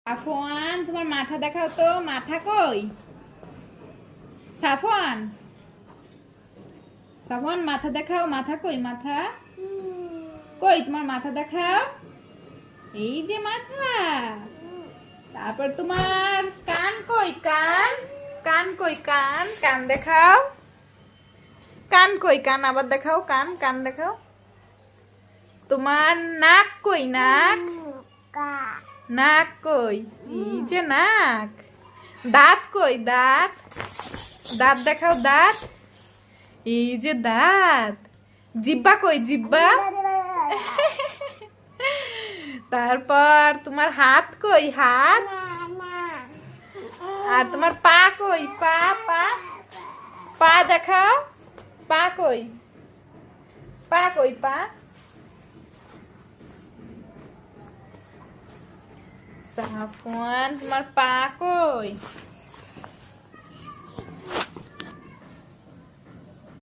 সাফওয়ান, তোমার মাথা দেখাও তো। মাথা কই? সাফওয়ান, সাফওয়ান মাথা দেখাও। মাথা কই? মাথা কই? তোমার মাথা দেখাও। এই যে মাথা। তারপর তোমার কান কই? কান কান কই? কান কান দেখাও। কান কই? কান আবার দেখাও। কান কান দেখাও। তোমার নাক কই? নাক নাক কই? এই যে নাক। দাঁত কই? দাঁত দাঁত দেখাও। দাঁত এই যে দাঁত। জিব্বা কই? জিব্বা। তারপর তোমার হাত কই? হাত। আর তোমার পা কই? পা পা পা দেখাও। পা কই? পা কই? পা। সাফওয়ান, তোমার পা কই?